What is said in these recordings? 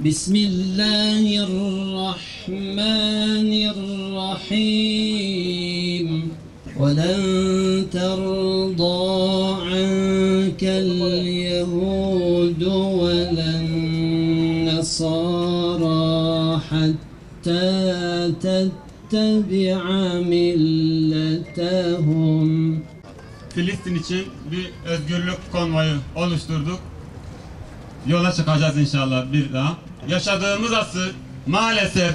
Bismillahirrahmanirrahim. وَلَنْ تَرْضَى عَنْكَ الْيَهُودُ وَلَا النَّصَارَى حَتَّى تَتَّبِعَ مِلَّتَهُمْ. Filistin için bir özgürlük konvoyu oluşturduk. Yola çıkacağız inşallah bir daha. Yaşadığımız asır maalesef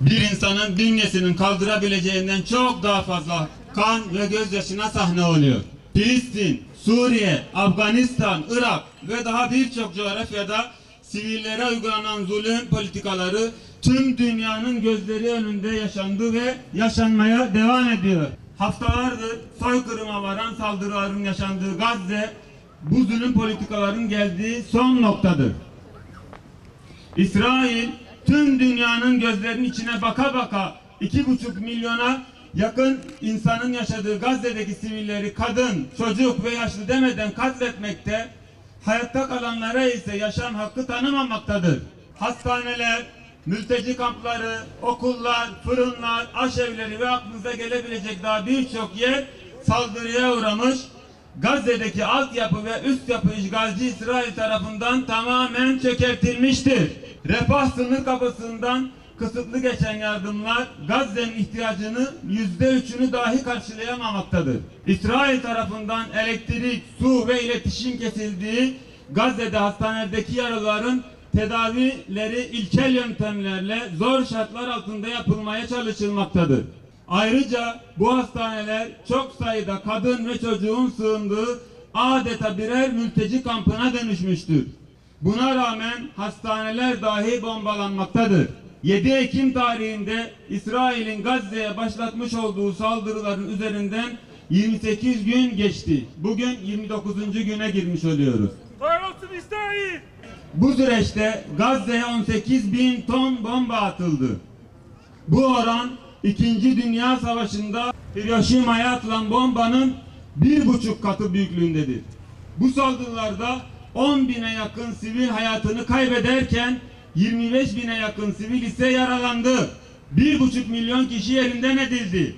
bir insanın bünyesinin kaldırabileceğinden çok daha fazla kan ve gözyaşına sahne oluyor. Filistin, Suriye, Afganistan, Irak ve daha birçok coğrafyada sivillere uygulanan zulüm politikaları tüm dünyanın gözleri önünde yaşandı ve yaşanmaya devam ediyor. Haftalardır soykırıma varan saldırıların yaşandığı Gazze, bu zulüm politikaların geldiği son noktadır. İsrail tüm dünyanın gözlerinin içine baka baka 2,5 milyona yakın insanın yaşadığı Gazze'deki sivilleri kadın, çocuk ve yaşlı demeden katletmekte, hayatta kalanlara ise yaşam hakkı tanımamaktadır. Hastaneler, mülteci kampları, okullar, fırınlar, aşevleri ve aklınıza gelebilecek daha birçok yer saldırıya uğramış. Gazze'deki altyapı ve üst yapı işgalci İsrail tarafından tamamen çökertilmiştir. Refah sınır kapısından kısıtlı geçen yardımlar Gazze'nin ihtiyacını %3'ünü dahi karşılayamamaktadır. İsrail tarafından elektrik, su ve iletişim kesildiği Gazze'de hastanelerdeki yaralıların tedavileri ilkel yöntemlerle zor şartlar altında yapılmaya çalışılmaktadır. Ayrıca bu hastaneler çok sayıda kadın ve çocuğun sığındığı adeta birer mülteci kampına dönüşmüştür. Buna rağmen hastaneler dahi bombalanmaktadır. 7 Ekim tarihinde İsrail'in Gazze'ye başlatmış olduğu saldırıların üzerinden 28 gün geçti. Bugün 29. güne girmiş oluyoruz. Bu süreçte Gazze'ye 18.000 ton bomba atıldı. Bu oran 2. Dünya Savaşı'nda Hiroşima'ya atılan bombanın 1,5 katı büyüklüğündedir. Bu saldırılarda 10.000'e yakın sivil hayatını kaybederken 25.000'e yakın sivil ise yaralandı. 1,5 milyon kişi yerinden edildi.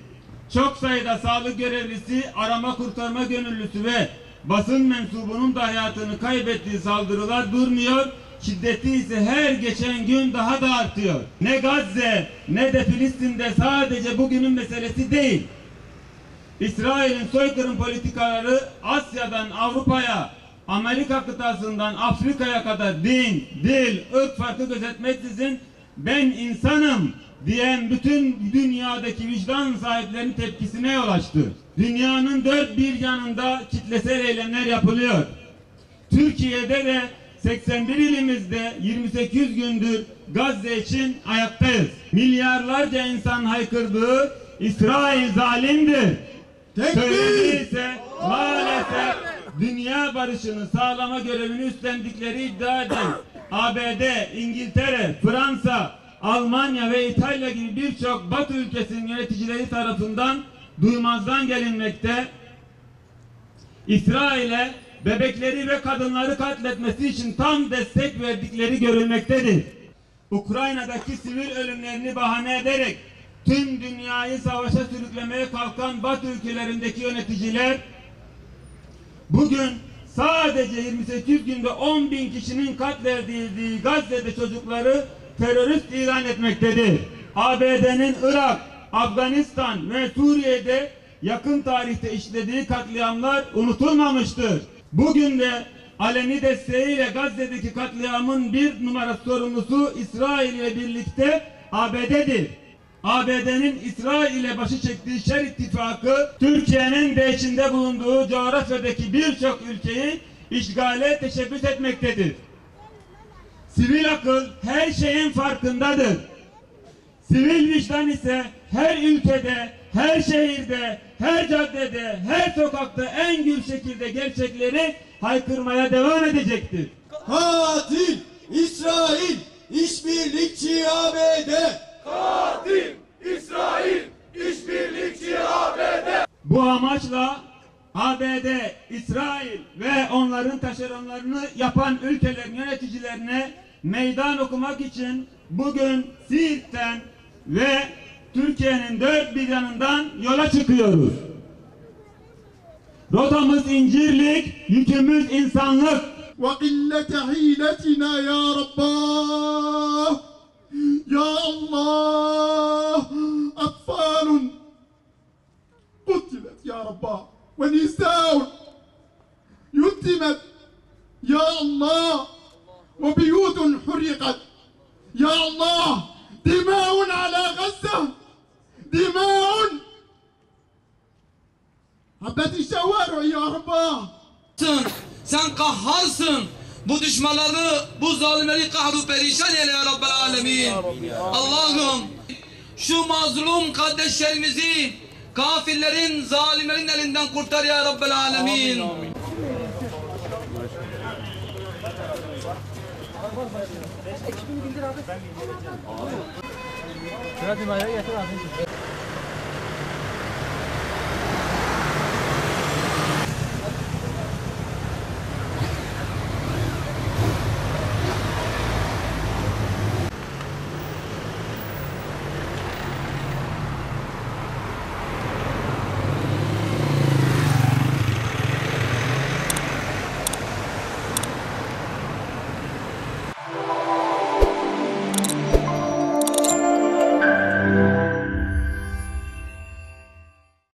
Çok sayıda sağlık görevlisi, arama kurtarma gönüllüsü ve basın mensubunun da hayatını kaybettiği saldırılar durmuyor. Şiddeti ise her geçen gün daha da artıyor. Ne Gazze ne de Filistin'de sadece bugünün meselesi değil. İsrail'in soykırım politikaları Asya'dan Avrupa'ya, Amerika kıtasından Afrika'ya kadar din, dil, ırk farkı gözetmeksizin ben insanım diyen bütün dünyadaki vicdan sahiplerinin tepkisine yol açtı. Dünyanın dört bir yanında kitlesel eylemler yapılıyor. Türkiye'de de 81 ilimizde 28 gündür Gazze için ayaktayız. Milyarlarca insan haykırdığı İsrail zalimdir. Söylediği ise maalesef dünya barışını sağlama görevini üstlendikleri iddia eden ABD, İngiltere, Fransa, Almanya ve İtalya gibi birçok Batı ülkesinin yöneticileri tarafından duymazdan gelinmekte. İsrail'e bebekleri ve kadınları katletmesi için tam destek verdikleri görülmektedir. Ukrayna'daki sivil ölümlerini bahane ederek tüm dünyayı savaşa sürüklemeye kalkan Batı ülkelerindeki yöneticiler bugün sadece 28 günde 10.000 kişinin katledildiği Gazze'de çocukları terörist ilan etmektedir. ABD'nin Irak, Afganistan ve Suriye'de yakın tarihte işlediği katliamlar unutulmamıştır. Bugün de aleni desteğiyle Gazze'deki katliamın bir numara sorumlusu İsrail ile birlikte ABD'dir. ABD'nin İsrail ile başı çektiği şer ittifakı Türkiye'nin de içinde bulunduğu coğrafyadaki birçok ülkeyi işgale teşebbüs etmektedir. Sivil akıl her şeyin farkındadır. Sivil vicdan ise her ülkede, her şehirde, her caddede, her sokakta en gür şekilde gerçekleri haykırmaya devam edecektir. Katil İsrail, işbirlikçi ABD. Katil İsrail, işbirlikçi ABD. Bu amaçla ABD, İsrail ve onların taşeronlarını yapan ülkelerin yöneticilerine meydan okumak için bugün Siirt'ten ve Türkiye'nin dört bir yanından yola çıkıyoruz. Rotamız İncirlik, yükümüz insanlık. وقلة حيلتنا يا رباه يا الله أطفال قتلت يا رباه ونساء يتمت يا الله وبيوت حرقت يا الله دماء على غزة دماء عبت الشوارع يا رباه Sen kahharsın. Bu düşmanları, bu zalimleri kahru perişan eyle ya Rabbel Alemin. Allah'ım şu mazlum kardeşlerimizi kafirlerin, zalimlerin elinden kurtar ya Rabbel Alemin. Şurada bir getir abi.